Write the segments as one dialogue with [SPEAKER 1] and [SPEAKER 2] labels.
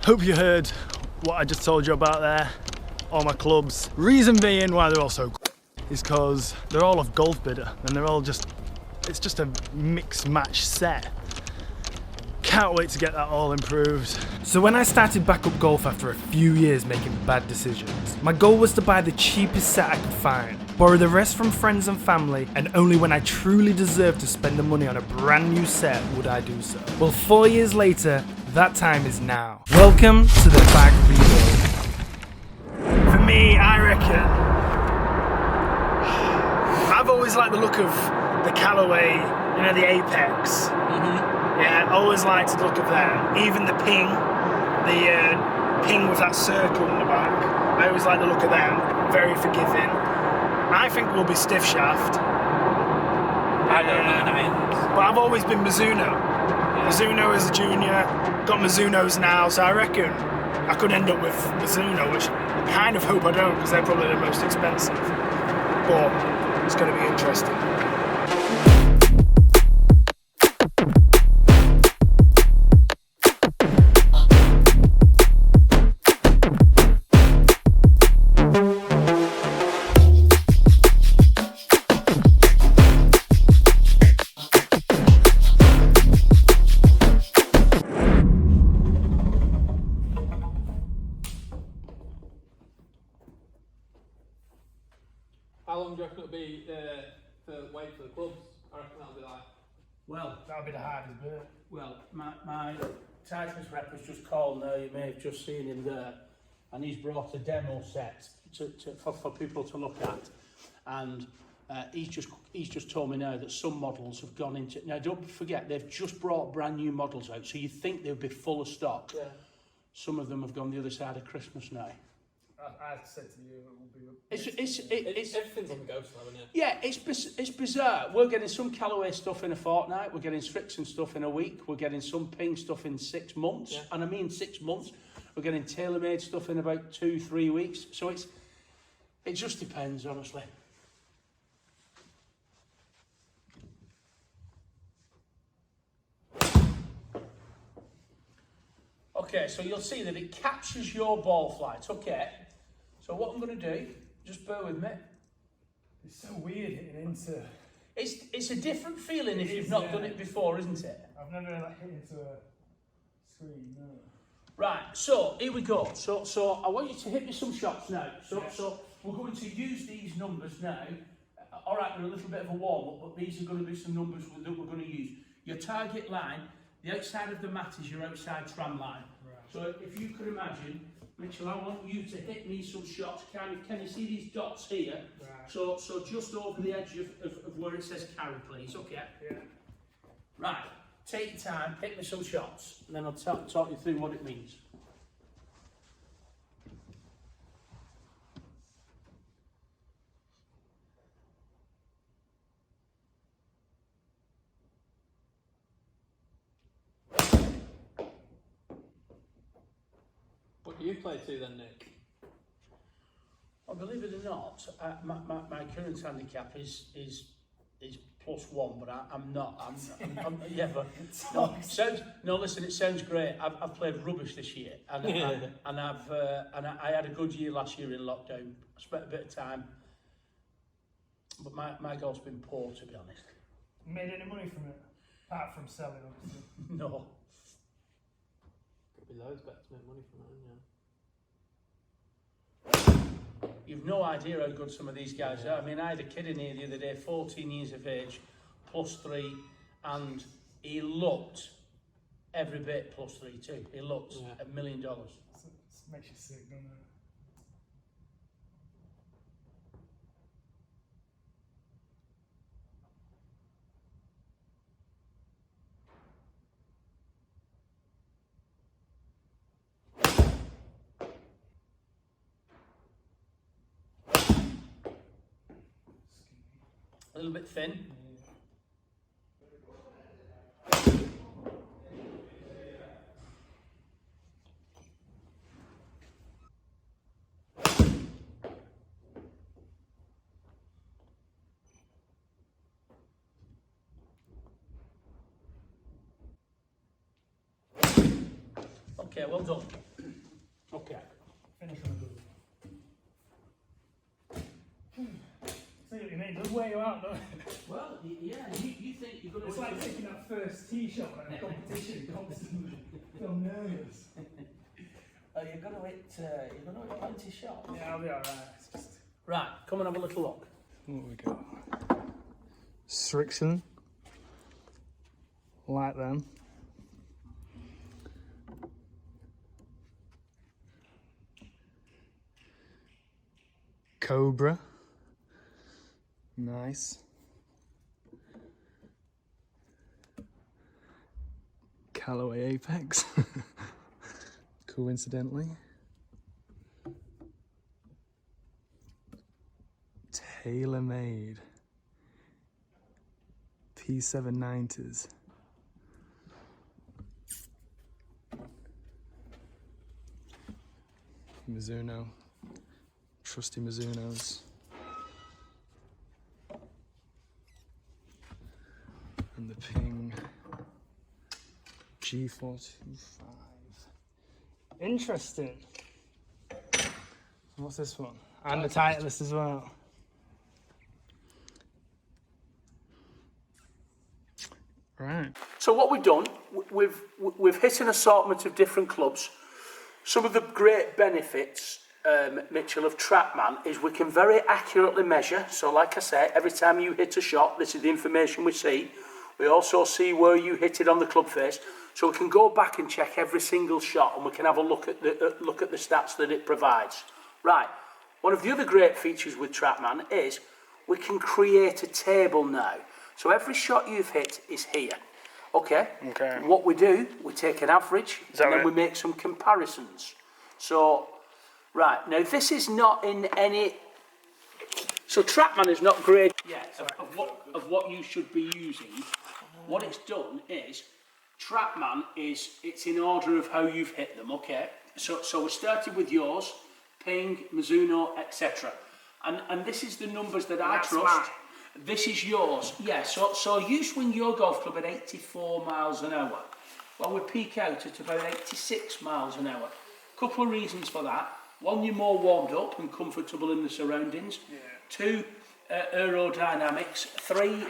[SPEAKER 1] Hope you heard what I just told you about there. All my clubs. Reason being why they're all so is because they're all of Golf Bidder and they're all just, it's just a mix match set. Can't wait to get that all improved. So when I started back up golf after a few years making bad decisions, my goal was to buy the cheapest set I could find, borrow the rest from friends and family, and only when I truly deserved to spend the money on a brand new set would I do so. Well, 4 years later, that time is now. Welcome to the bag rebuild. For me, I reckon, I've always liked the look of the Callaway, you know, the Apex. Yeah, I always liked the look of that. Even the ping with that circle in the back. I always like the look of them. Very forgiving. I think we'll be stiff shaft.
[SPEAKER 2] I don't know what I mean.
[SPEAKER 1] But I've always been Mizuno. Yeah. Mizuno as a junior, got Mizunos now, so I reckon I could end up with Mizuno, which I kind of hope I don't, because they're probably the most expensive. But it's going to be interesting.
[SPEAKER 2] How long do you reckon it'll be for wait for the clubs? I reckon that'll be like.
[SPEAKER 3] Well,
[SPEAKER 1] That'll be the hardest bit.
[SPEAKER 3] well, my Titans rep has just called now. You may have just seen him there, and he's brought a demo set for people to look at, and he's just told me now that some models have gone into. Now, don't forget, they've just brought brand new models out, so you think they'll be full of stock.
[SPEAKER 2] Yeah.
[SPEAKER 3] Some of them have gone the other side of Christmas now.
[SPEAKER 1] I said to you, it will be.
[SPEAKER 3] It's
[SPEAKER 2] Everything's on the go slow, isn't it?
[SPEAKER 3] Yeah, it's bizarre. We're getting some Callaway stuff in a fortnight. We're getting Srixon stuff in a week. We're getting some Ping stuff in 6 months.
[SPEAKER 2] Yeah.
[SPEAKER 3] And I mean 6 months. We're getting tailor-made stuff in about 2-3 weeks. So it just depends, honestly. Okay, so you'll see that it captures your ball flight. Okay. So what I'm going to do, just bear with me.
[SPEAKER 1] It's so weird hitting into.
[SPEAKER 3] It's a different feeling if you've not done it before, isn't it?
[SPEAKER 1] I've never hit into a screen, no.
[SPEAKER 3] Right, so here we go. So I want you to hit me some shots now. So we're going to use these numbers now. All right, they're a little bit of a warm-up, but these are going to be some numbers that we're going to use. Your target line, the outside of the mat is your outside tram line.
[SPEAKER 1] Right.
[SPEAKER 3] So if you could imagine, Mitchell, I want you to hit me some shots. Can you see these dots here?
[SPEAKER 1] Right.
[SPEAKER 3] So just over the edge of where it says carry, please. Okay.
[SPEAKER 1] Yeah.
[SPEAKER 3] Right. Take your time, hit me some shots, and then I'll talk you through what it means.
[SPEAKER 2] What do you play to then, Nick?
[SPEAKER 3] Well, believe it or not, my current handicap is +1, but I'm not. Yeah, but no. Listen, it sounds great. I've played rubbish this year, and I had a good year last year in lockdown. I spent a bit of time, but my golf's been poor, to be honest.
[SPEAKER 1] Made any money from it? Apart from selling, obviously.
[SPEAKER 3] No.
[SPEAKER 2] Could be loads better to make money from that, yeah.
[SPEAKER 3] You've no idea how good some of these guys are. I mean, I had a kid in here the other day, 14 years of age, +3, and he looked every bit +3 too. He looked $1 million.
[SPEAKER 1] It makes you sick, doesn't it?
[SPEAKER 3] A little bit thin. Okay, well done.
[SPEAKER 1] wear you out, don't it?
[SPEAKER 3] Well, yeah, you think you're going to...
[SPEAKER 1] It's like taking that first tee shot at a competition constantly. I'm nervous.
[SPEAKER 3] Oh, you're going to hit plenty shots.
[SPEAKER 1] Yeah, I'll be alright. Just...
[SPEAKER 3] Right, come and have a little look.
[SPEAKER 1] What we got? Srixon. Like them. Cobra. Nice. Callaway Apex. Coincidentally. Tailor-made. P790s. Mizuno. Trusty Mizunos. And the Ping G425. Interesting. What's this one? And the Titleist as well. Right.
[SPEAKER 3] So what we've done, we've hit an assortment of different clubs. Some of the great benefits, Mitchell, of TrackMan is we can very accurately measure. So like I say, every time you hit a shot, this is the information we see. We also see where you hit it on the club face. So we can go back and check every single shot, and we can have a look at the stats that it provides. Right. One of the other great features with TrackMan is we can create a table now. So every shot you've hit is here. Okay?
[SPEAKER 1] Okay.
[SPEAKER 3] What we do, we take an average, and then we make some comparisons. So, right, now this is not in any... So TrackMan is not great yet of what you should be using. What it's done is, TrackMan it's in order of how you've hit them, okay? So we started with yours, Ping, Mizuno, etc. And this is the numbers that I trust. Mine. This is yours. Yeah, so you swing your golf club at 84 miles an hour. Well, we peak out at about 86 miles an hour. Couple of reasons for that. One, you're more warmed up and comfortable in the surroundings. Yeah. Two, aerodynamics. Three,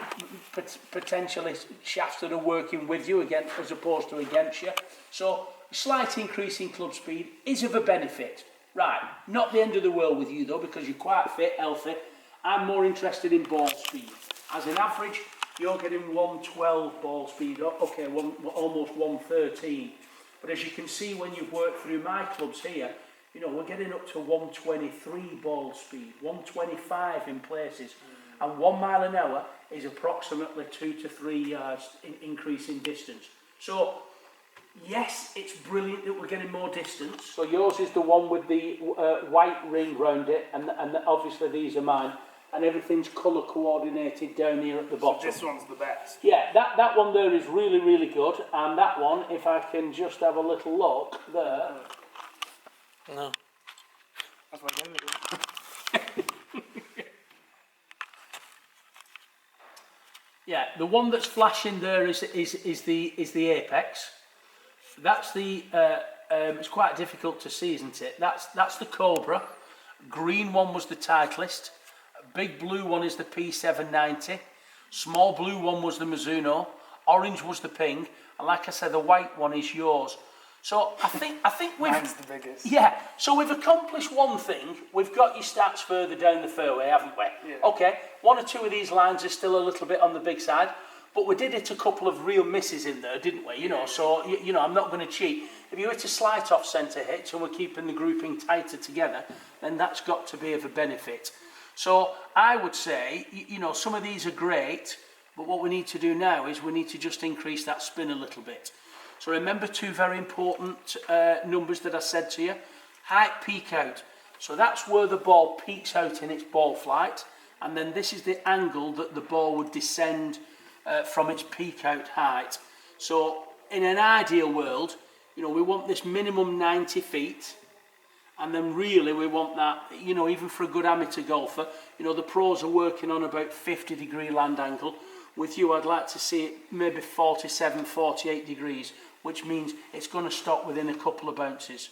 [SPEAKER 3] potentially shafts that are working with you again as opposed to against you. So a slight increase in club speed is of a benefit. Right, not the end of the world with you though, because you're quite fit, healthy. I'm more interested in ball speed. As an average, you're getting 112 ball speed, okay, almost 113. But as you can see when you've worked through my clubs here, you know, we're getting up to 123 ball speed, 125 in places. And 1 mile an hour is approximately 2 to 3 yards increase in distance. So, yes, it's brilliant that we're getting more distance. So yours is the one with the white ring round it, and obviously these are mine. And everything's colour coordinated down here at the bottom.
[SPEAKER 1] So this one's the best.
[SPEAKER 3] Yeah, that one there is really, really good. And that one, if I can just have a little look there.
[SPEAKER 2] No.
[SPEAKER 1] That's what I gave it.
[SPEAKER 3] Yeah, the one that's flashing there is the Apex. That's the it's quite difficult to see, isn't it? That's the Cobra. Green one was the Titleist. Big blue one is the P790. Small blue one was the Mizuno. Orange was the Ping. And like I said, the white one is yours. So I think we've...
[SPEAKER 1] Mine's the biggest.
[SPEAKER 3] Yeah, so we've accomplished one thing. We've got your stats further down the fairway, haven't we?
[SPEAKER 1] Yeah.
[SPEAKER 3] Okay, one or two of these lines are still a little bit on the big side, but we did hit a couple of real misses in there, didn't we? You know, so, you know, I'm not going to cheat. If you hit a slight off-centre hit and we're keeping the grouping tighter together, then that's got to be of a benefit. So I would say, you know, some of these are great, but what we need to do now is we need to just increase that spin a little bit. So remember two very important numbers that I said to you. Height, peak out. So that's where the ball peaks out in its ball flight. And then this is the angle that the ball would descend from its peak out height. So in an ideal world, you know, we want this minimum 90 feet. And then really we want that, you know, even for a good amateur golfer, you know, the pros are working on about 50-degree land angle. With you, I'd like to see it maybe 47, 48 degrees, which means it's going to stop within a couple of bounces.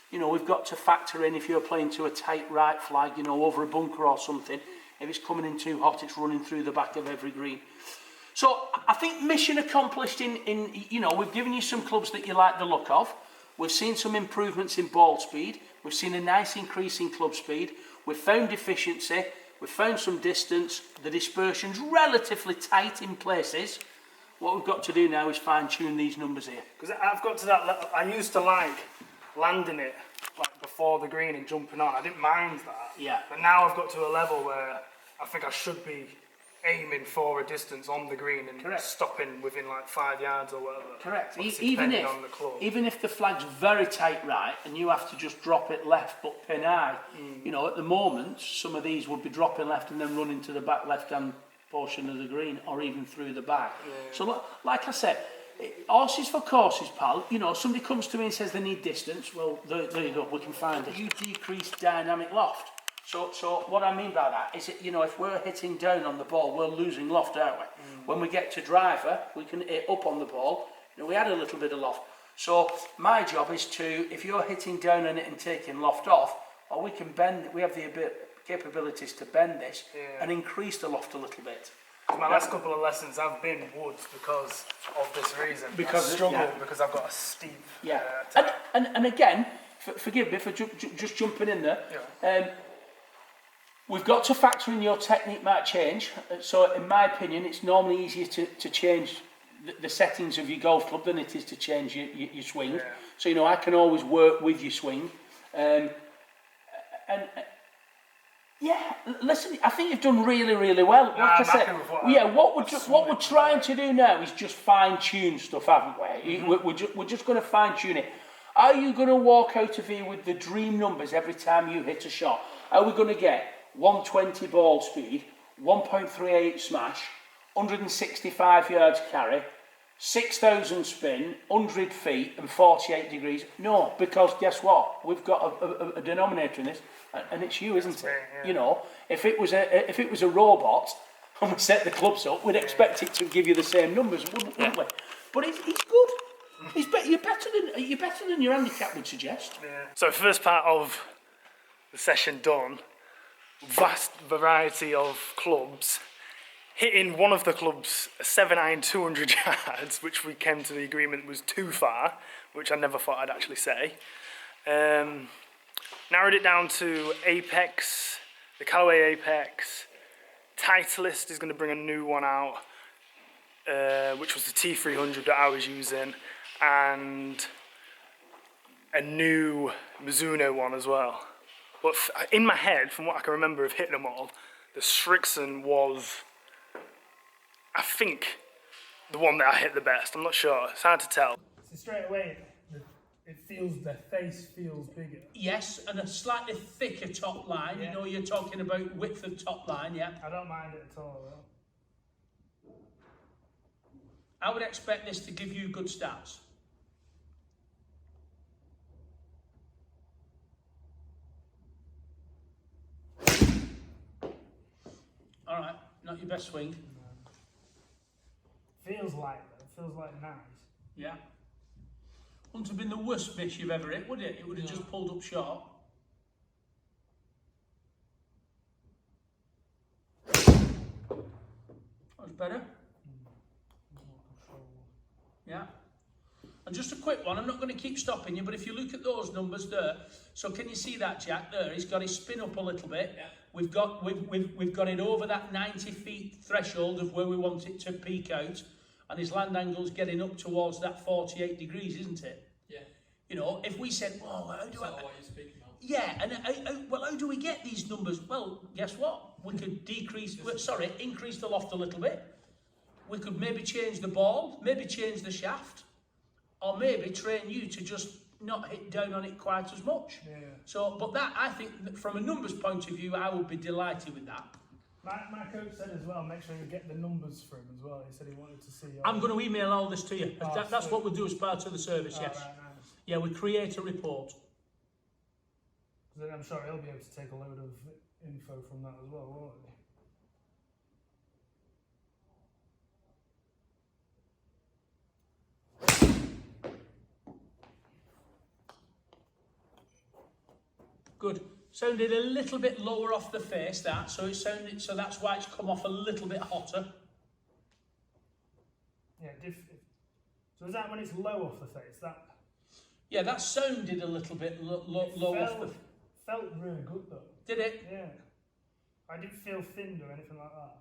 [SPEAKER 3] You know, we've got to factor in if you're playing to a tight right flag, you know, over a bunker or something, If it's coming in too hot, it's running through the back of every green. So I think mission accomplished in you know, we've given you some clubs that you like the look of. We've seen some improvements in ball speed. We've seen a nice increase in club speed. We've found efficiency. We've found some distance. The dispersion's relatively tight in places. What we've got to do now is fine-tune these numbers here.
[SPEAKER 1] Because I've got to that level. I used to like landing it like before the green and jumping on. I didn't mind that.
[SPEAKER 3] Yeah.
[SPEAKER 1] But now I've got to a level where I think I should be aiming for a distance on the green and
[SPEAKER 3] Correct.
[SPEAKER 1] stopping within like 5 yards or whatever.
[SPEAKER 3] Correct.
[SPEAKER 1] Obviously
[SPEAKER 3] Even
[SPEAKER 1] depending on the club.
[SPEAKER 3] if the flag's very tight right and you have to just drop it left but pin high, you know, at the moment some of these would be dropping left and then running to the back left-hand portion of the green or even through the back. Yeah. So like I said, horses for courses, pal. You know, somebody comes to me and says they need distance. Well, there you go. We can find it. You decrease dynamic loft. So what I mean by that is that, you know, if we're hitting down on the ball, we're losing loft, aren't we? When we get to driver, we can hit up on the ball. You know, we add a little bit of loft. So my job is to, if you're hitting down on it and taking loft off, or we can bend, we have the capabilities to bend this and increase the loft a little bit.
[SPEAKER 1] My last couple of lessons have been woods because of this reason.
[SPEAKER 3] Because
[SPEAKER 1] I struggle because I've got a steep
[SPEAKER 3] and again, forgive me for just jumping in there.
[SPEAKER 1] Yeah.
[SPEAKER 3] We've got to factor in your technique might change. So in my opinion, it's normally easier to change the settings of your golf club than it is to change your swing. Yeah. So, you know, I can always work with your swing. Yeah, listen, I think you've done really, really well. Like I said, what we're trying to do now is just fine-tune stuff, haven't we? We're just going to fine-tune it. Are you going to walk out of here with the dream numbers every time you hit a shot? Are we going to get 120 ball speed, 1.38 smash, 165 yards carry, 6,000 spin, 100 feet and 48 degrees? No, because guess what? We've got a denominator in this, and it's you, isn't it? Yeah. You know, if it was a robot and we set the clubs up, we'd expect it to give you the same numbers, wouldn't we? But he's good. You're better than your handicap would suggest. Yeah.
[SPEAKER 1] So first part of the session done. Vast variety of clubs. Hitting one of the clubs a 7-iron 200 yards, which we came to the agreement was too far, which I never thought I'd actually say. Narrowed it down to Apex, the Callaway Apex. Titleist is going to bring a new one out, which was the T300 that I was using, and a new Mizuno one as well. But in my head, from what I can remember of hitting them all, the Srixon was, I think, the one that I hit the best. I'm not sure. It's hard to tell. So straight away, the face feels bigger.
[SPEAKER 3] Yes, and a slightly thicker top line. Yeah. You know, you're talking about width of top line, yeah?
[SPEAKER 1] I don't mind it at all, though.
[SPEAKER 3] I would expect this to give you good stats. All right, not your best swing.
[SPEAKER 1] No. Feels like though. Feels like nice.
[SPEAKER 3] Yeah. Wouldn't have been the worst miss you've ever hit, would it? It would have just pulled up short. That was better. Yeah. And just a quick one, I'm not going to keep stopping you, but if you look at those numbers there, so can you see that, Jack? There, he's got his spin up a little bit. Yeah. We've got it over that 90 feet threshold of where we want it to peak out, and his land angle's getting up towards that 48 degrees, isn't it? Yeah. You know, if we said, "Oh, how do I?" What you're speaking about. Yeah, and how do we get these numbers? Well, guess what? We could increase the loft a little bit. We could maybe change the ball, maybe change the shaft, or maybe train you to just not hit down on it quite as much. Yeah. So, but that, I think, that from a numbers point of view, I would be delighted with that.
[SPEAKER 1] My coach said as well, make sure you get the numbers for him as well. He said he wanted to see.
[SPEAKER 3] I'm going to email all this to you. That's what we'll do as part of the service, yes.
[SPEAKER 1] Right, nice.
[SPEAKER 3] Yeah, we create a report.
[SPEAKER 1] Then I'm sure he'll be able to take a load of info from that as well, won't he?
[SPEAKER 3] Good. sounded a little bit lower off the face, that, so that's why it's come off a little bit hotter.
[SPEAKER 1] Yeah, so is that when it's low off the face? That.
[SPEAKER 3] Yeah, that sounded a little bit low off the.
[SPEAKER 1] Felt really good though.
[SPEAKER 3] Did it?
[SPEAKER 1] Yeah. I didn't feel thinned or anything like that.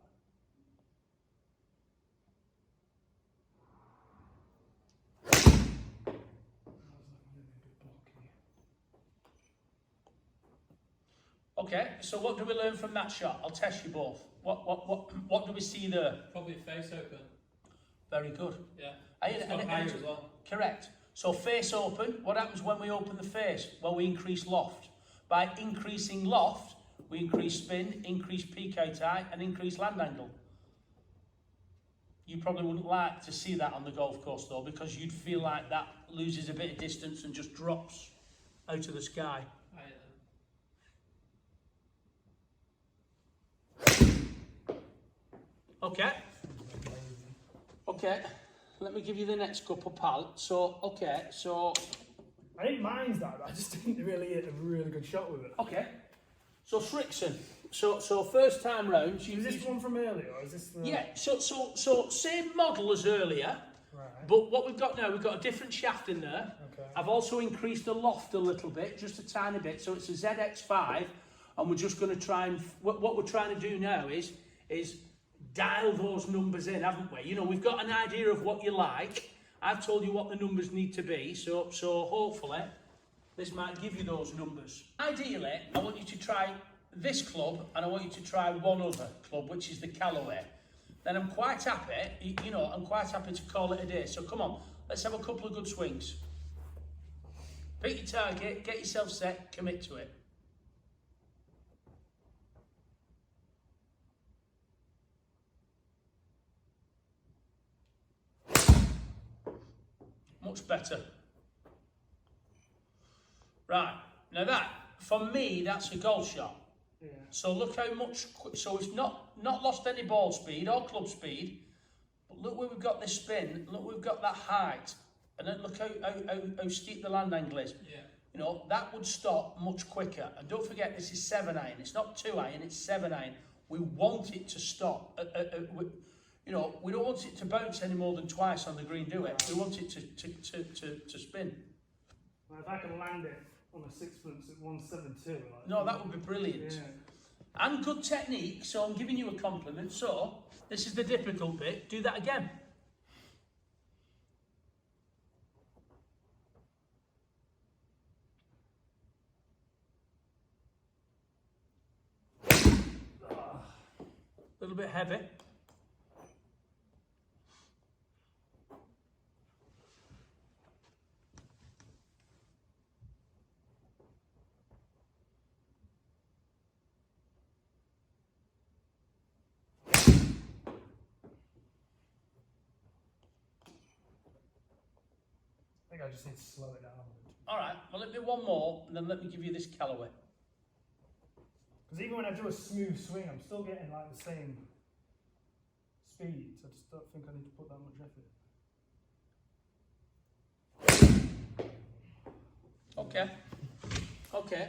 [SPEAKER 3] Okay, so what do we learn from that shot? I'll test you both. What do we see there?
[SPEAKER 2] Probably face open.
[SPEAKER 3] Very good.
[SPEAKER 2] Yeah.
[SPEAKER 3] It's got higher as well. Correct. So face open, what happens when we open the face? Well, we increase loft. By increasing loft, we increase spin, increase peak out height, and increase land angle. You probably wouldn't like to see that on the golf course though, because you'd feel like that loses a bit of distance and just drops out of the sky. Okay. Okay. Let me give you the next couple, pal. So, okay, so...
[SPEAKER 1] I didn't mind that, but I just didn't really hit a really good shot with it.
[SPEAKER 3] Okay. So, Srixon. So first time round...
[SPEAKER 1] Is this one from earlier, or is this the...
[SPEAKER 3] Yeah, so same model as earlier,
[SPEAKER 1] right.
[SPEAKER 3] But what we've got now, we've got a different shaft in there.
[SPEAKER 1] Okay.
[SPEAKER 3] I've also increased the loft a little bit, just a tiny bit, so it's a ZX5, and we're just going to try and... What we're trying to do now is dial those numbers in, haven't we? You know, we've got an idea of what you like. I've told you what the numbers need to be, so hopefully this might give you those numbers. Ideally, I want you to try this club, and I want you to try one other club, which is the Callaway. Then I'm quite happy, you know, I'm quite happy to call it a day. So come on, let's have a couple of good swings. Pick your target, get yourself set, commit to it. Much better. Right, now that, for me, that's a golf shot.
[SPEAKER 1] Yeah.
[SPEAKER 3] So look how much, so it's not lost any ball speed or club speed, but look where we've got this spin, look we've got that height, and then look how steep the land angle is.
[SPEAKER 2] Yeah.
[SPEAKER 3] You know, that would stop much quicker. And don't forget, this is 7-iron, it's not 2-iron, it's 7-iron. We want it to stop. You know, we don't want it to bounce any more than twice on the green, do we? We want it to spin.
[SPEAKER 1] Well, if I can land it on a sixpence at 172, like,
[SPEAKER 3] No, that would be brilliant.
[SPEAKER 1] Yeah.
[SPEAKER 3] And good technique, so I'm giving you a compliment. So, this is the difficult bit. Do that again. A little bit heavy.
[SPEAKER 1] I think I just need to slow it down.
[SPEAKER 3] All right, well, let me one more, and then let me give you this Callaway.
[SPEAKER 1] Because even when I do a smooth swing, I'm still getting like the same speed. So I just don't think I need to put that much effort.
[SPEAKER 3] Okay. Okay.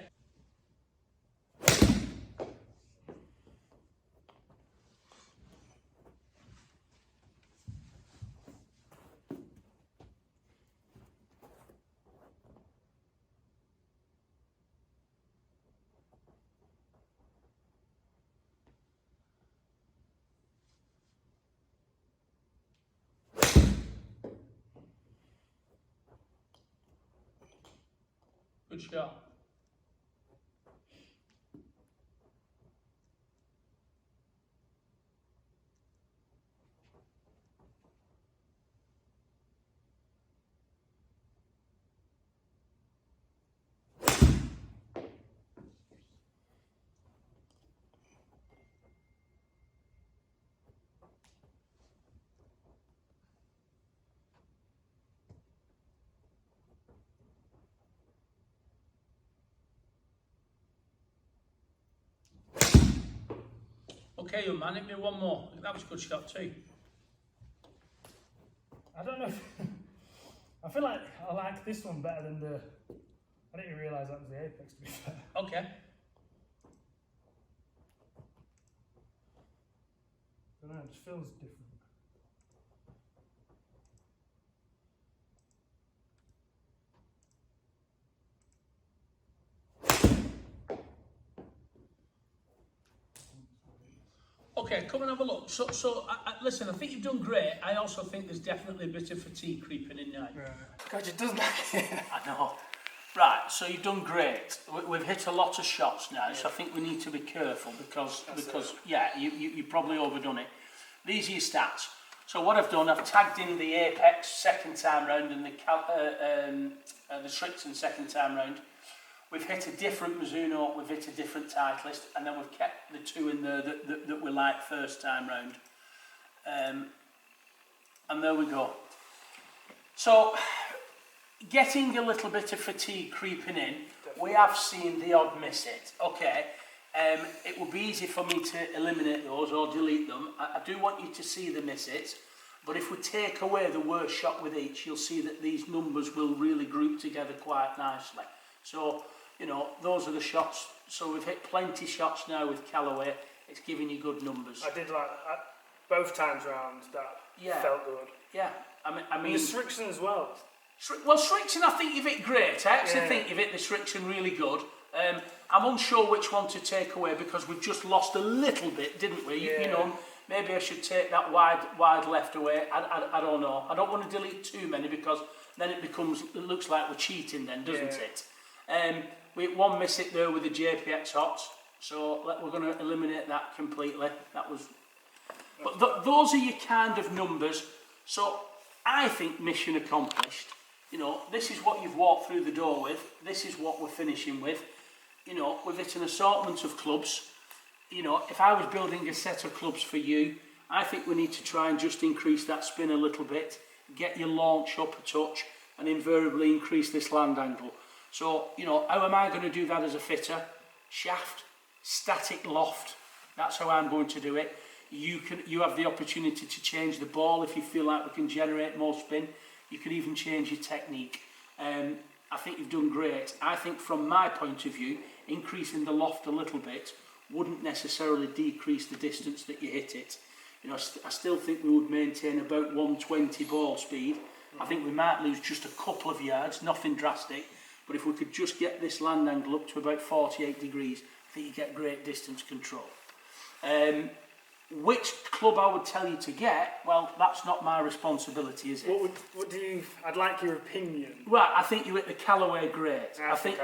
[SPEAKER 3] Good shot. Okay, young man, hit me one more. That was a good shot too.
[SPEAKER 1] I don't know if... I feel like I like this one better than the... I didn't even realise that was the Apex, to be fair.
[SPEAKER 3] Okay.
[SPEAKER 1] don't know, it just feels different.
[SPEAKER 3] Okay, come and have a look. So listen, I think you've done great. I also think there's definitely a bit of fatigue creeping in now.
[SPEAKER 1] Right. God, it does
[SPEAKER 3] I know. Right, so you've done great. We've hit a lot of shots now, so I think we need to be careful because yeah, you've probably overdone it. These are your stats. So what I've done, I've tagged in the Apex second time round and the Srixon second time round. We've hit a different Mizuno, we've hit a different Titleist, and then we've kept the two in there that we liked first time round. And there we go. So, getting a little bit of fatigue creeping in, we have seen the odd miss it. Okay, it would be easy for me to eliminate those or delete them. I do want you to see the miss it, but if we take away the worst shot with each, you'll see that these numbers will really group together quite nicely. So, you know, those are the shots. So we've hit plenty shots now with Callaway. It's giving you good numbers.
[SPEAKER 1] I did like that. Both times round, that felt good.
[SPEAKER 3] Yeah, I mean...
[SPEAKER 1] And the Srixon as well.
[SPEAKER 3] Well, Srixon, I think you've hit great. I actually think you've hit the Srixon really good. I'm unsure which one to take away because we've just lost a little bit, didn't we?
[SPEAKER 1] Yeah.
[SPEAKER 3] You know, maybe I should take that wide left away. I don't know. I don't want to delete too many because then it looks like we're cheating then, doesn't it? We had one miss it there with the JPX Hot, so we're going to eliminate that completely. That was, but those are your kind of numbers. So I think mission accomplished. You know, this is what you've walked through the door with. This is what we're finishing with. You know, we've hit an assortment of clubs. You know, if I was building a set of clubs for you, I think we need to try and just increase that spin a little bit, get your launch up a touch, and invariably increase this land angle. So, you know, how am I going to do that as a fitter? Shaft, static loft, that's how I'm going to do it. You have the opportunity to change the ball if you feel like we can generate more spin. You can even change your technique. I think you've done great. I think from my point of view, increasing the loft a little bit wouldn't necessarily decrease the distance that you hit it. You know, I still think we would maintain about 120 ball speed. I think we might lose just a couple of yards, nothing drastic. But if we could just get this land angle up to about 48 degrees, I think you get great distance control. Which club I would tell you to get, well, that's not my responsibility, is it?
[SPEAKER 1] What do you... I'd like your opinion.
[SPEAKER 3] Right, I think you hit the Callaway great.
[SPEAKER 1] I
[SPEAKER 3] think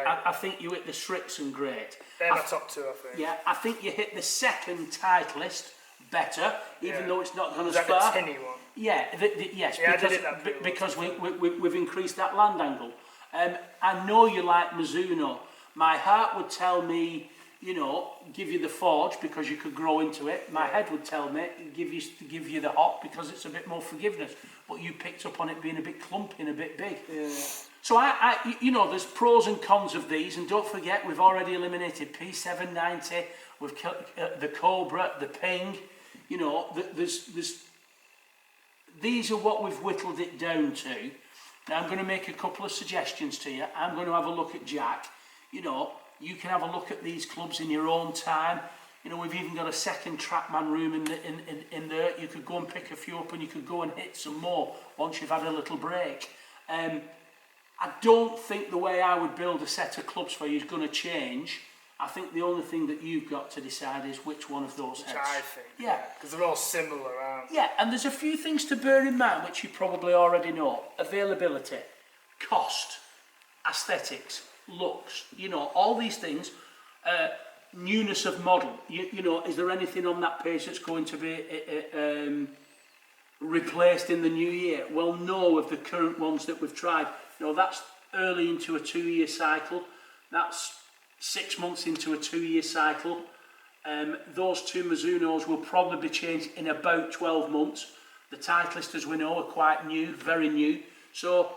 [SPEAKER 3] you hit the Srixon great.
[SPEAKER 1] They're my top two, I think.
[SPEAKER 3] Yeah, I think you hit the second Titleist better, even though it's not going to
[SPEAKER 1] spar.
[SPEAKER 3] spar.
[SPEAKER 1] Is that the tinny one?
[SPEAKER 3] Yeah, yes,
[SPEAKER 1] yeah,
[SPEAKER 3] because we've increased that land angle. I know you like Mizuno. My heart would tell me, you know, give you the Forge because you could grow into it. My head would tell me, give you the Hot because it's a bit more forgiveness. But you picked up on it being a bit clumpy and a bit big. Yeah. So you know, there's pros and cons of these, and don't forget we've already eliminated P790, we've the Cobra, the Ping. You know, these are what we've whittled it down to. Now I'm going to make a couple of suggestions to you. I'm going to have a look at Jack. You know, you can have a look at these clubs in your own time. You know, we've even got a second Trackman room in there. You could go and pick a few up and you could go and hit some more once you've had a little break. I don't think the way I would build a set of clubs for you is going to change. I think the only thing that you've got to decide is which one of those heads.
[SPEAKER 1] Which I think.
[SPEAKER 3] Yeah.
[SPEAKER 1] Because they're all similar, aren't they?
[SPEAKER 3] Yeah, and there's a few things to bear in mind which you probably already know. Availability, cost, aesthetics, looks, you know, all these things. Newness of model. You know, is there anything on that page that's going to be replaced in the new year? Well, no, of the current ones that we've tried. You know, that's early into a 2-year cycle. That's 6 months into a 2-year cycle. Those two Mizunos will probably be changed in about 12 months. The Titleist, as we know, are quite new, very new. So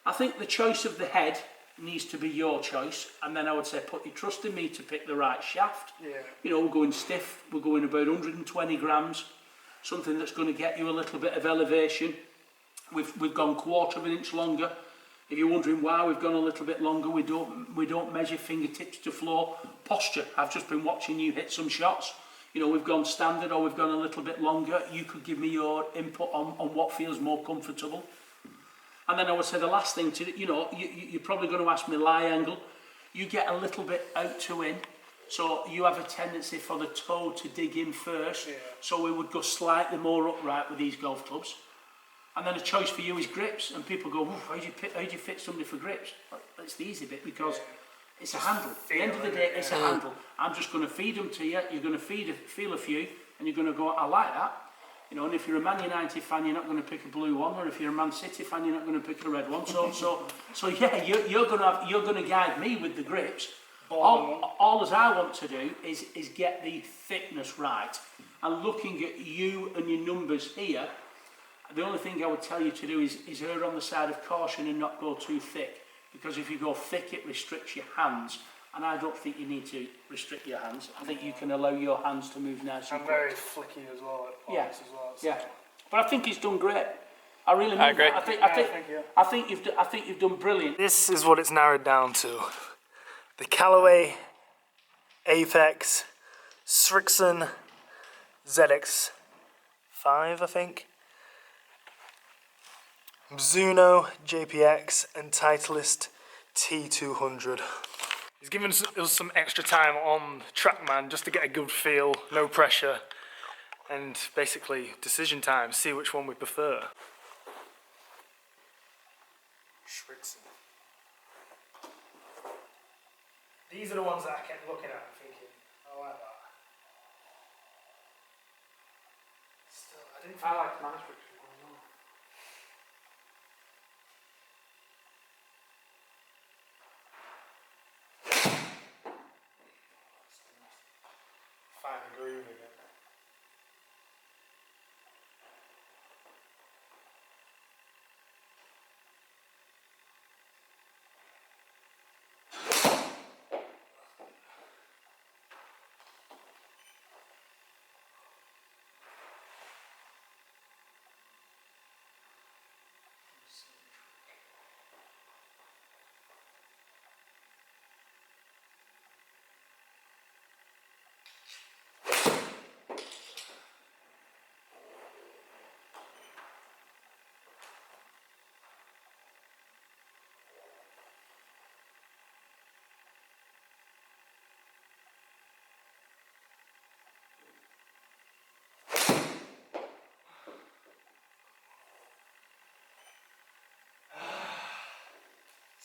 [SPEAKER 3] I think the choice of the head needs to be your choice, and then I would say put your trust in me to pick the right shaft. Yeah. You know, we're going stiff, we're going about 120 grams, something that's going to get you a little bit of elevation. We've gone 1/4 of an inch longer. If you're wondering why we've gone a little bit longer, we don't measure fingertips to floor. Posture, I've just been watching you hit some shots. you know, we've gone standard or we've gone a little bit longer. You could give me your input on what feels more comfortable. And then I would say the last thing to, you know, you're probably going to ask me lie angle. You get a little bit out to in, so you have a tendency for the toe to dig in first. Yeah. So we would go slightly more upright with these golf clubs. And then a choice for you is grips, and people go, how do you fit somebody for grips? Well, that's the easy bit, because it's a handle. At the end of the day, it's a handle. I'm just going to feed them to you. You're going to feel a few, and you're going to go, I like that. You know, and if you're a Man United fan, you're not going to pick a blue one, or if you're a Man City fan, you're not going to pick a red one. So yeah, you're going to guide me with the grips. All as I want to do is get the thickness right. And looking at you and your numbers here, the only thing I would tell you to do is err on the side of caution and not go too thick. Because if you go thick, it restricts your hands. And I don't think you need to restrict your hands. I think you can allow your hands to move nice and quick.
[SPEAKER 1] I'm very flicky as well at points as well. So.
[SPEAKER 3] Yeah, but I think he's done great. I really mean that. I think you've done brilliant.
[SPEAKER 1] This is what it's narrowed down to: the Callaway Apex Srixon ZX5, I think. Mizuno JPX Untitled T200. He's given us some extra time on TrackMan just to get a good feel, no pressure, and basically decision time, see which one we prefer. Srixon. These are the ones that I kept looking at and thinking, I like that. Still, I didn't think
[SPEAKER 2] I like my Srixon.
[SPEAKER 1] find the groove again.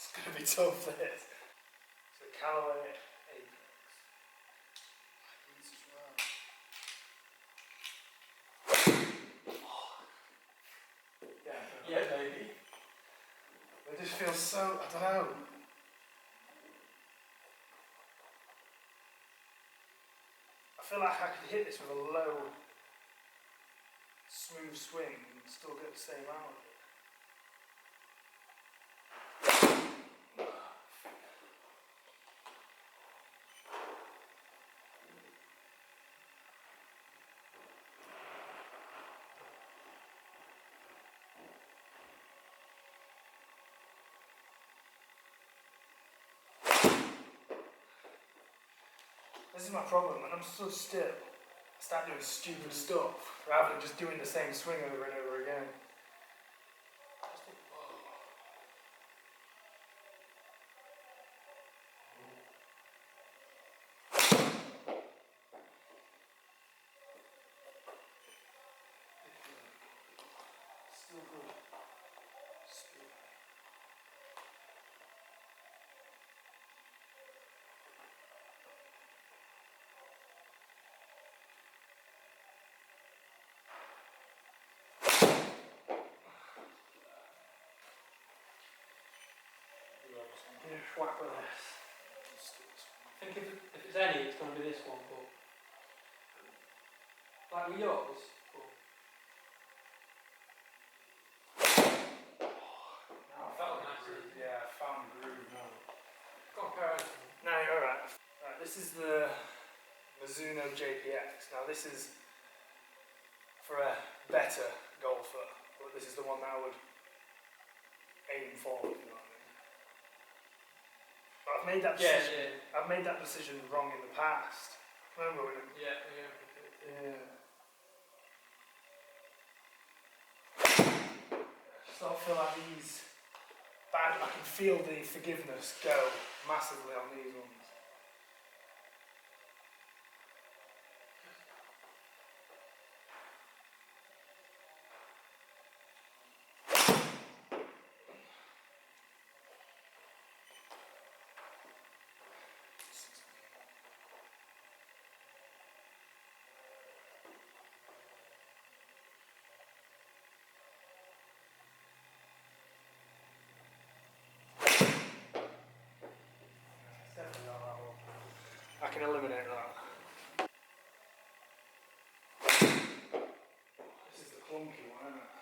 [SPEAKER 1] It's going to be tough, this. So Callaway Apex. These as well.
[SPEAKER 2] Yeah, baby.
[SPEAKER 1] They just feel so, I don't know. I feel like I could hit this with a low, smooth swing and still get the same out of it. This is my problem, and I'm so still. I start doing stupid stuff rather than just doing the same swing over and over again. Still good. Still.
[SPEAKER 2] Whack with this. I think if it's any, it's going to be this one, but like with yours. I felt nice.
[SPEAKER 1] Yeah, I found the groove now.
[SPEAKER 2] Comparison.
[SPEAKER 1] No, you're alright. Right, this is the Mizuno JPX. Now this is for a better golfer, but this is the one that I would aim for, if you know what I mean. But I've med that decision. I've made that decision wrong in the past. Remember when?
[SPEAKER 2] Yeah. Yeah. I just don't feel like these bad. I can feel the forgiveness go massively on these ones. Definitely not that one. I can eliminate that. This is the clunky one, isn't it?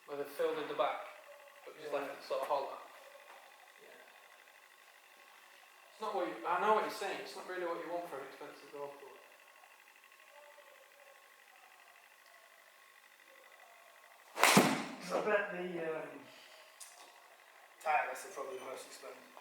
[SPEAKER 2] Where they've filled in the back, but just left it sort of hollow. Yeah. It's not what you. I know what you're saying. It's not really what you want for an expensive golf club. I bet the Titleist are probably the most expensive.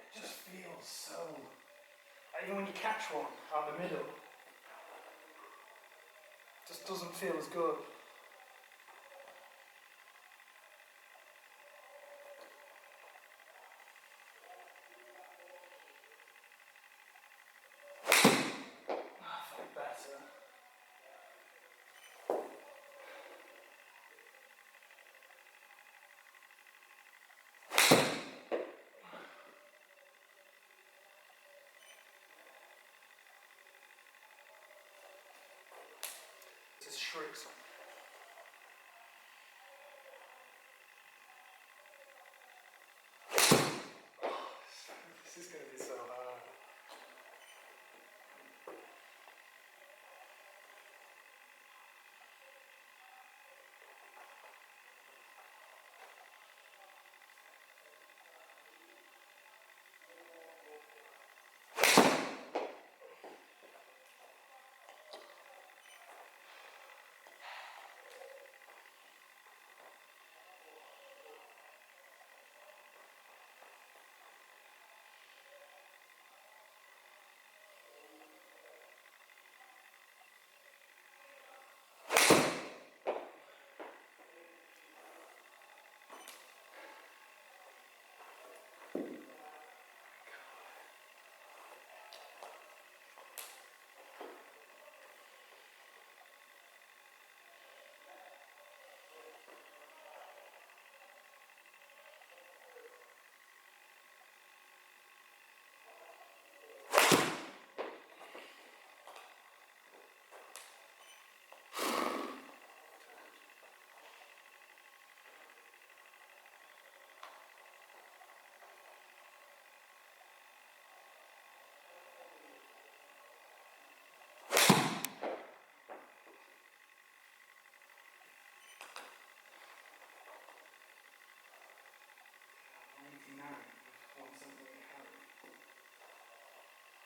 [SPEAKER 2] It just feels so. Even when you catch one out the middle, it just doesn't feel as good. I feel better. This is Srixon. This is going to be so hard.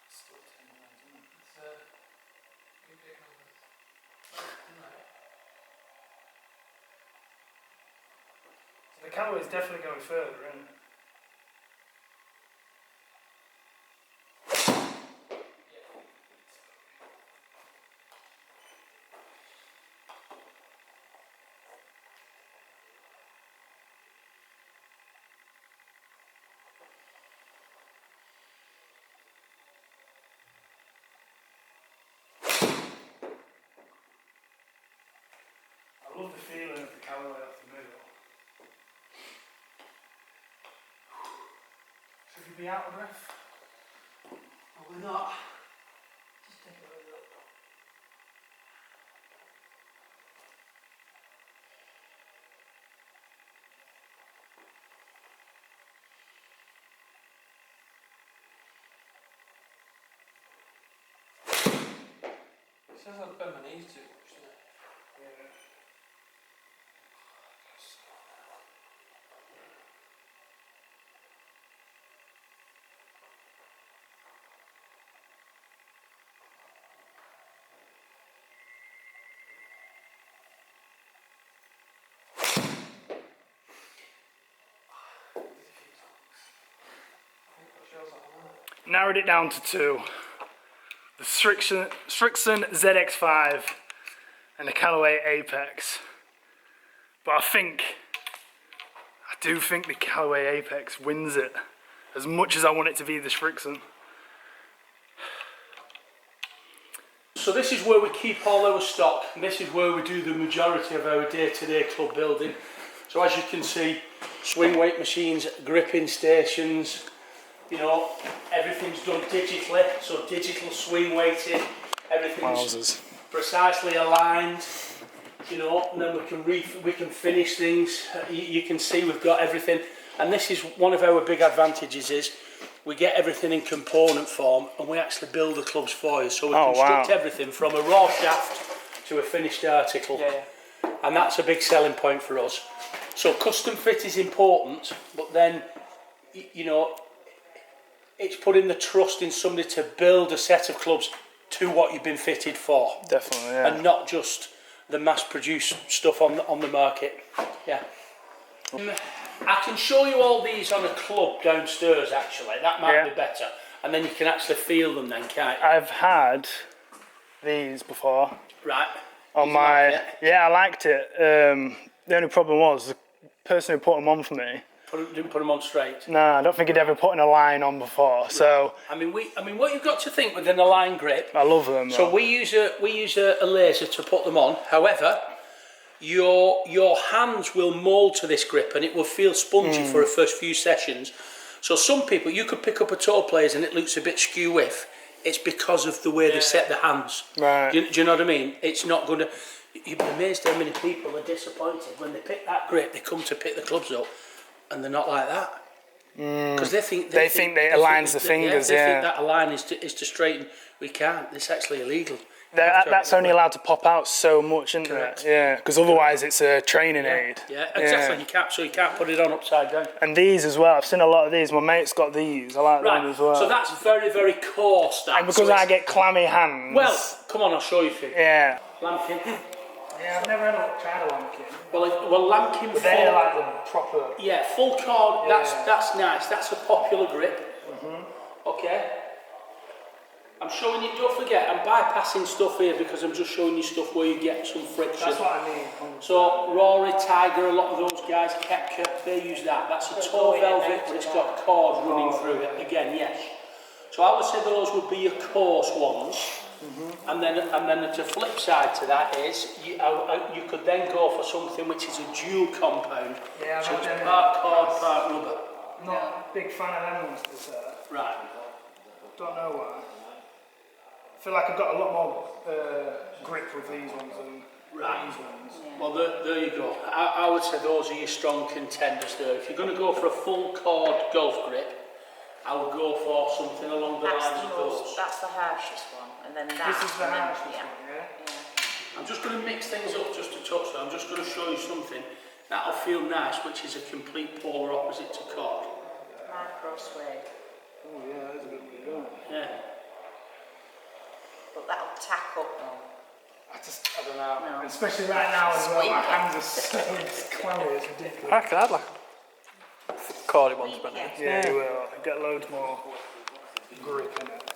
[SPEAKER 2] Still 10 pounds, isn't it? It's big numbers. So the Callaway is definitely going further, isn't it? I love the feeling of the Callaway off the middle. Should we be out of breath? Probably not. Just take a little look. It says I've bent my knees too much, doesn't it? Yeah.
[SPEAKER 1] narrowed it down to two. The Srixon ZX5 and the Callaway Apex. But I do think the Callaway Apex wins it, as much as I want it to be the Srixon.
[SPEAKER 3] So this is where we keep all our stock, and this is where we do the majority of our day-to-day club building. So as you can see, swing weight machines, gripping stations, you know, everything's done digitally, so digital swing weighting, everything's precisely aligned, you know, and then we can finish things. You can see we've got everything, and this is one of our big advantages is we get everything in component form and we actually build the clubs for you, so we construct everything from a raw shaft to a finished article. And that's a big selling point for us. So custom fit is important, but then, you know, it's putting the trust in somebody to build a set of clubs to what you've been fitted for.
[SPEAKER 1] Definitely, yeah.
[SPEAKER 3] And not just the mass-produced stuff on the market. Yeah. I can show you all these on a club downstairs, actually. That might be better. And then you can actually feel them then, can't you?
[SPEAKER 1] I've had these before.
[SPEAKER 3] Right.
[SPEAKER 1] On my... Yeah, I liked it. The only problem was the person who put them on for me
[SPEAKER 3] didn't put them on straight.
[SPEAKER 1] No, I don't think he'd ever put in a line on before. Right. So
[SPEAKER 3] I mean, what you've got to think with an align grip.
[SPEAKER 1] I love them.
[SPEAKER 3] So we use a laser to put them on. However, your hands will mould to this grip and it will feel spongy for the first few sessions. So some people, you could pick up a toe players and it looks a bit skew with. It's because of the way they set the hands.
[SPEAKER 1] Right.
[SPEAKER 3] Do you know what I mean? It's not going to. You'd be amazed how many people are disappointed when they pick that grip. They come to pick the clubs up. And they're not like that because they think it aligns the fingers. They think that align is to straighten. We can't. It's actually illegal.
[SPEAKER 1] That's only allowed to pop out so much, isn't it? Yeah, because otherwise it's a training aid.
[SPEAKER 3] Yeah, exactly. You can't put it on upside down.
[SPEAKER 1] And these as well. I've seen a lot of these. My mate's got these. I like them as well.
[SPEAKER 3] So that's very, very coarse. That.
[SPEAKER 1] And because I get clammy hands.
[SPEAKER 3] Well, come on, I'll show you.
[SPEAKER 1] Yeah.
[SPEAKER 3] Lambkin.
[SPEAKER 1] Yeah, I've never tried a lambkin.
[SPEAKER 3] Well, lambkin.
[SPEAKER 1] But they're like the proper.
[SPEAKER 3] Yeah, full cord. Yeah. That's nice. That's a popular grip. Okay. I'm showing you. Don't forget, I'm bypassing stuff here because I'm just showing you stuff where you get some friction.
[SPEAKER 1] That's what I mean.
[SPEAKER 3] So Rory, Tiger, a lot of those guys, Kepka, they use that. That's a toe velvet, but it's got cords running through it. Again, yes. So I would say those would be your coarse ones. And then the flip side to that is you could then go for something which is a dual compound.
[SPEAKER 1] Yeah,
[SPEAKER 3] so it's part cord, part rubber.
[SPEAKER 1] Not a big fan of them ones, to say.
[SPEAKER 3] Right.
[SPEAKER 1] Don't know why. I feel like I've got a lot more grip with these ones than these ones.
[SPEAKER 3] Well, there you go. I would say those are your strong contenders there. If you're going to go for a full cord golf grip, I would go for something along the lines of those.
[SPEAKER 4] That's the harshest one, and then that.
[SPEAKER 1] This is the harshest one, yeah?
[SPEAKER 3] I'm just going to mix things up just a touch. So I'm just going to show you something that'll feel nice, which is a complete polar opposite to cord.
[SPEAKER 4] Micro suede.
[SPEAKER 1] Oh yeah, that's a good one.
[SPEAKER 3] Yeah.
[SPEAKER 4] But that'll tack up though.
[SPEAKER 1] I don't know. No. Especially right now as well, my hands are so clammy, it's ridiculous.
[SPEAKER 2] I could add like cordy ones, but
[SPEAKER 1] yeah, you will. Get loads more grip in it.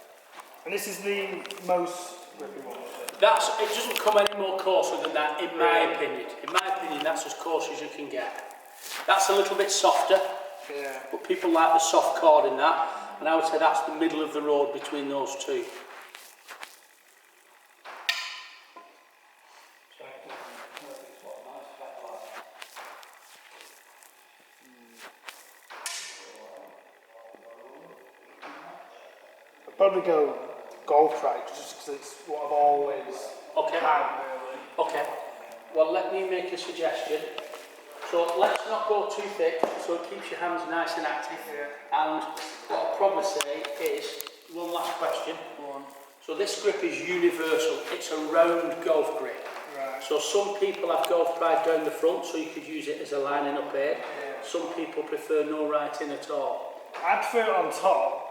[SPEAKER 1] And this is the most grippy one.
[SPEAKER 3] It doesn't come any more coarser than that, in my opinion. In my opinion, that's as coarse as you can get. That's a little bit softer, but people like the soft cord in that, and I would say that's the middle of the road between those two.
[SPEAKER 1] I'd probably go golf track just because it's what I've always had, really.
[SPEAKER 3] Okay. Well, let me make a suggestion. So let's not go too thick, so it keeps your hands nice and active. And what I'll probably say is, one last question.
[SPEAKER 1] Go on.
[SPEAKER 3] So this grip is universal. It's a round golf grip.
[SPEAKER 1] Right.
[SPEAKER 3] So some people have golf pride down the front, so you could use it as a lining up aid. Some people prefer no writing at all.
[SPEAKER 1] I prefer it on top.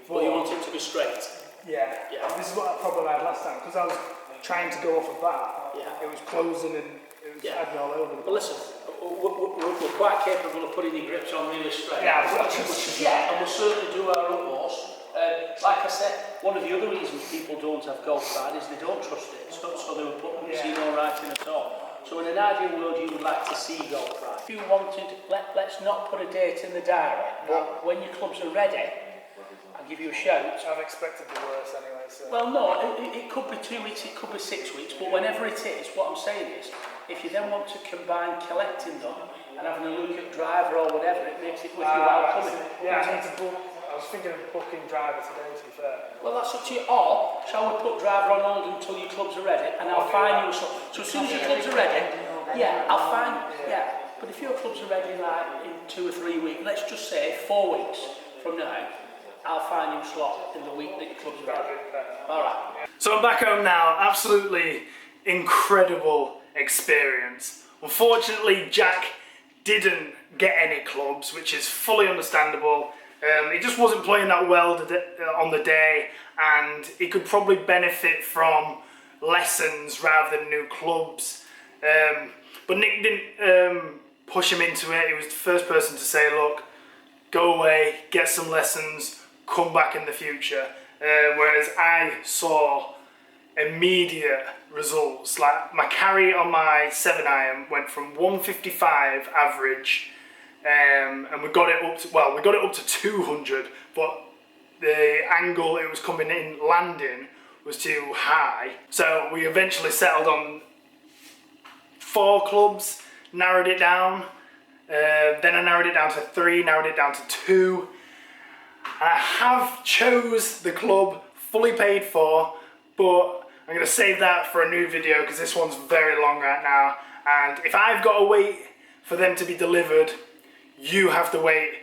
[SPEAKER 3] But you want it to be straight?
[SPEAKER 1] Yeah. This is what I probably had last time, because I was trying to go off a bat. It was closing and it was had me all over the place.
[SPEAKER 3] Well, listen, we're quite capable of putting your grips on really straight.
[SPEAKER 1] Yeah,
[SPEAKER 3] and we'll certainly do our utmost. Like I said, one of the other reasons people don't have Golf Pride is they don't trust it, so they were putting Mizuno right in at all. So in an ideal world, you would like to see Golf Pride. If you wanted, let's not put a date in the diary, but when your clubs are ready, I'll give you a shout.
[SPEAKER 2] I've expected the worst anyway, so...
[SPEAKER 3] Well, no, it could be 2 weeks, it could be 6 weeks, but whenever it is, what I'm saying is, if you then want to combine collecting them and having a look at driver or whatever, it makes it worthwhile coming.
[SPEAKER 2] Yeah, I need to book. I was thinking of booking driver today, to be fair.
[SPEAKER 3] Well, that's up to you. Or, shall we put driver on hold until your clubs are ready, and I'll find you so as soon as your clubs are ready, yeah, I'll find, yeah. But if your clubs are ready, like, in 2 or 3 weeks, let's just say 4 weeks from now, I'll find you a slot in the week that your clubs are ready. Alright.
[SPEAKER 1] So I'm back home now, absolutely incredible experience. Unfortunately, Jack didn't get any clubs, which is fully understandable. He just wasn't playing that well on the day, and he could probably benefit from lessons rather than new clubs. But Nick didn't push him into it. He was the first person to say, look, go away, get some lessons, come back in the future. Whereas I saw immediate results. Like my carry on my 7-iron went from 155 average, and we got it up to, well, we got it up to 200, but the angle it was coming in landing was too high. So we eventually settled on 4 clubs, narrowed it down. Then I narrowed it down to 3, narrowed it down to 2. And I have chose the club fully paid for, but I'm going to save that for a new video because this one's very long right now. And if I've got to wait for them to be delivered, you have to wait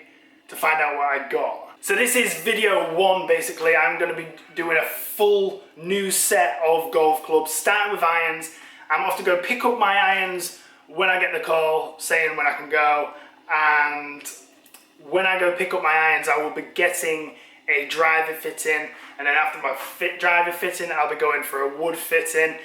[SPEAKER 1] to find out what I got. So this is video 1 basically. I'm going to be doing a full new set of golf clubs, starting with irons. I'm off to go pick up my irons when I get the call saying when I can go, and when I go pick up my irons I will be getting a driver fitting, and then after my driver fitting I'll be going for a wood fitting,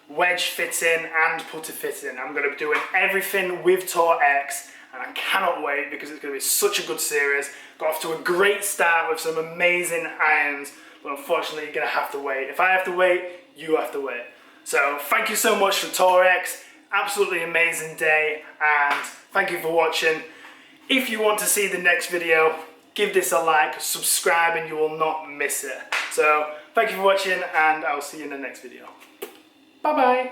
[SPEAKER 1] wedge fitting and putter fitting. I'm going to be doing everything with Torx, and I cannot wait because it's going to be such a good series. Got off to a great start with some amazing irons, but unfortunately you're going to have to wait. If I have to wait, you have to wait. So thank you so much for Torx. Absolutely amazing day, and thank you for watching. If you want to see the next video, give this a like, subscribe, and you will not miss it. So thank you for watching, and I'll see you in the next video. Bye bye.